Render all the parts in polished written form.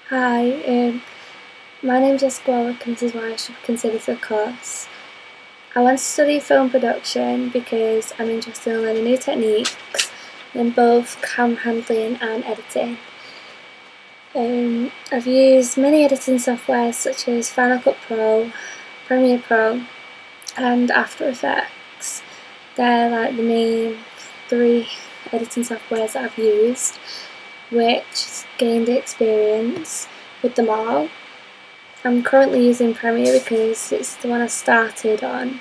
Hi, my name's Jessica Warwick and this is why I should consider the course. I want to study film production because I'm interested in learning new techniques in both camera handling and editing. I've used many editing softwares such as Final Cut Pro, Premiere Pro and After Effects. They're like the main 3 editing softwares that I've used, which gained experience with them all. I'm currently using Premiere because it's the one I started on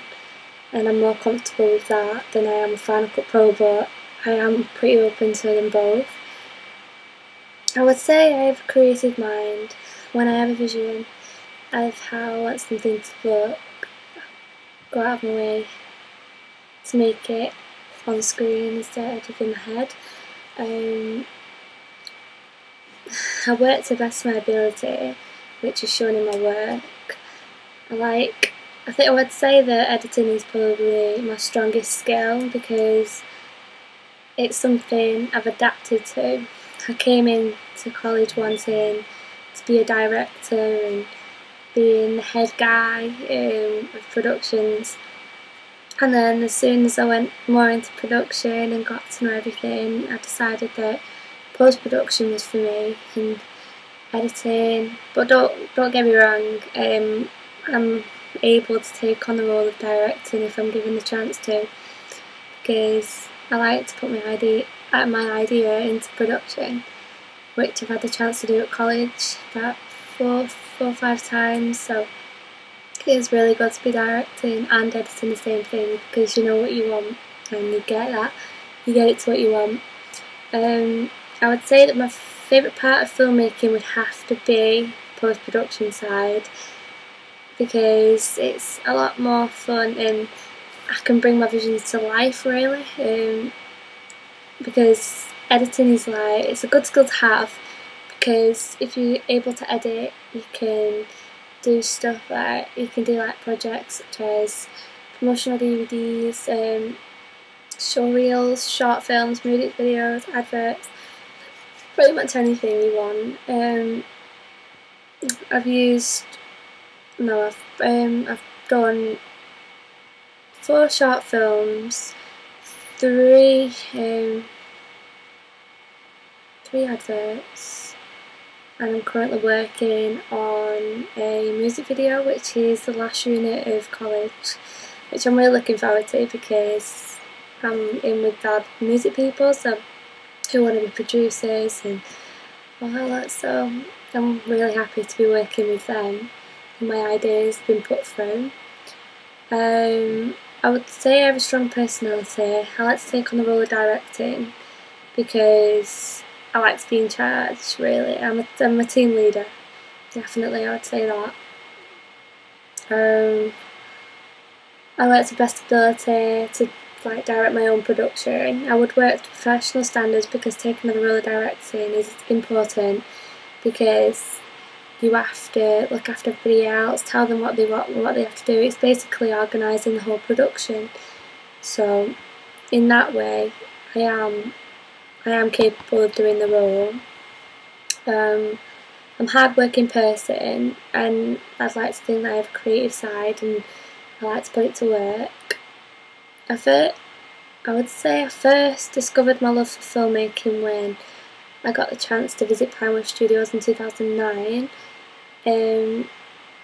and I'm more comfortable with that than I am with Final Cut Pro, but I am pretty open to them both. I would say I have a creative mind. When I have a vision of how I want something to look, go out of my way to make it on screen instead of in my head. I work to the best of my ability, which is shown in my work. I think I would say that editing is probably my strongest skill because it's something I've adapted to. I came into college wanting to be a director and being the head guy of productions, and then as soon as I went more into production and got to know everything, I decided that post-production was for me and editing. But don't get me wrong, I'm able to take on the role of directing if I'm given the chance to, because I like to put my idea into production, which I've had the chance to do at college about four or five times. So it is really good to be directing and editing the same thing because you know what you want and you get it to what you want. I would say that my favourite part of filmmaking would have to be post-production side because it's a lot more fun and I can bring my visions to life really, because editing is it's a good skill to have, because if you're able to edit you can do stuff you can do projects such as promotional DVDs, show reels, short films, music videos, adverts, pretty much anything you want. I've done 4 short films, 3 adverts, and I'm currently working on a music video, which is the last unit of college, which I'm really looking forward to because I'm in with the music people, so who want to be producers and all that, so I'm really happy to be working with them and my ideas have been put through. I would say I have a strong personality. I like to take on the role of directing because I like to be in charge really. I'm a team leader, definitely I would say that. I work to the best ability to direct my own production. I would work to professional standards because taking on the role of directing is important because you have to look after everybody else, tell them what they want, what they have to do. It's basically organising the whole production. So in that way I am capable of doing the role. I'm a hard-working person and I'd like to think that I have a creative side and I like to put it to work. I would say I first discovered my love for filmmaking when I got the chance to visit Pinewood Studios in 2009.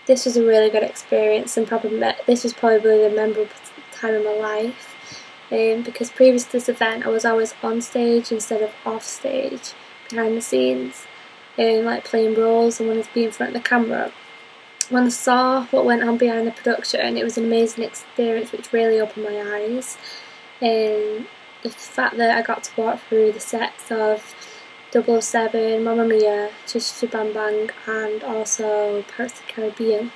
This was a really good experience and this was probably the memorable time of my life, because previous to this event I was always on stage instead of off stage, behind the scenes, playing roles and wanting to be in front of the camera. When I saw what went on behind the production, it was an amazing experience which really opened my eyes. The fact that I got to walk through the sets of 007, Mamma Mia, Chichi Bang Bang and also Pirates of the Caribbean.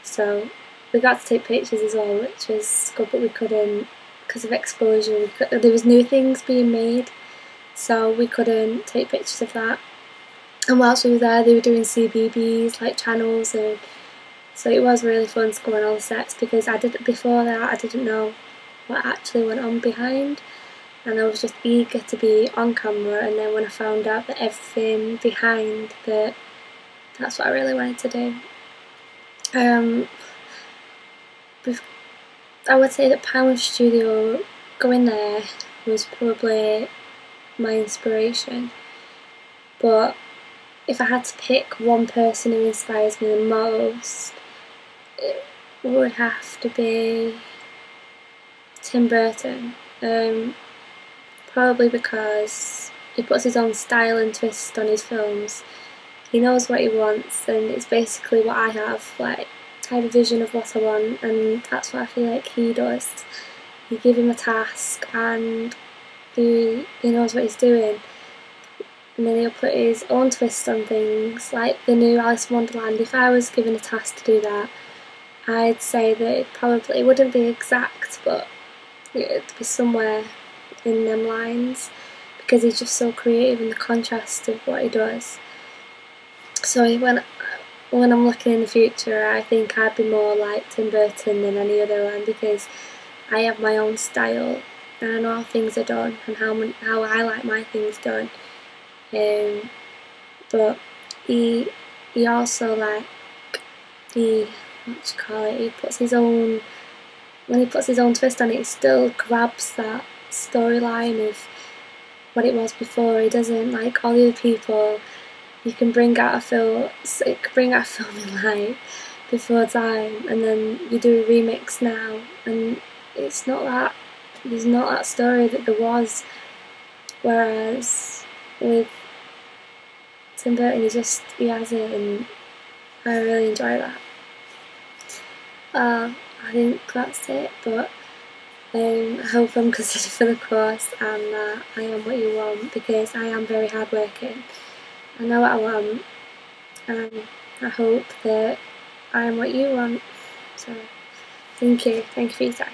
So we got to take pictures as well, which was good, but we couldn't, because of exposure, there was new things being made, so we couldn't take pictures of that. And whilst we were there they were doing CBBS, channels, and so it was really fun to go on all the sets because before that I didn't know what actually went on behind and I was just eager to be on camera, and then when I found out that everything behind that that's what I really wanted to do. I would say that Power Studio, going there was probably my inspiration, but if I had to pick one person who inspires me the most, it would have to be Tim Burton. Probably because he puts his own style and twist on his films. He knows what he wants, and it's basically what I have. Like, I have a vision of what I want, and that's what I feel like he does. You give him a task, and he knows what he's doing, and then he'll put his own twist on things, like the new Alice in Wonderland. If I was given a task to do that, I'd say that it wouldn't be exact, but it'd be somewhere in them lines, because he's just so creative in the contrast of what he does. So when I'm looking in the future, I think I'd be more like Tim Burton than any other one, because I have my own style and I know how things are done and how I like my things done. But he also, like, he puts his own, when he puts his own twist on it, he still grabs that storyline of what it was before. He doesn't, like all the other people, you can bring out a film in like before time, and then you do a remix now, and there's not that story that there was. Whereas with Tim Burton, he has it, and I really enjoy that. I think that's it, but I hope I'm considered for the course, and that I am what you want, because I am very hardworking. I know what I want, and I hope that I am what you want. So, thank you for your time.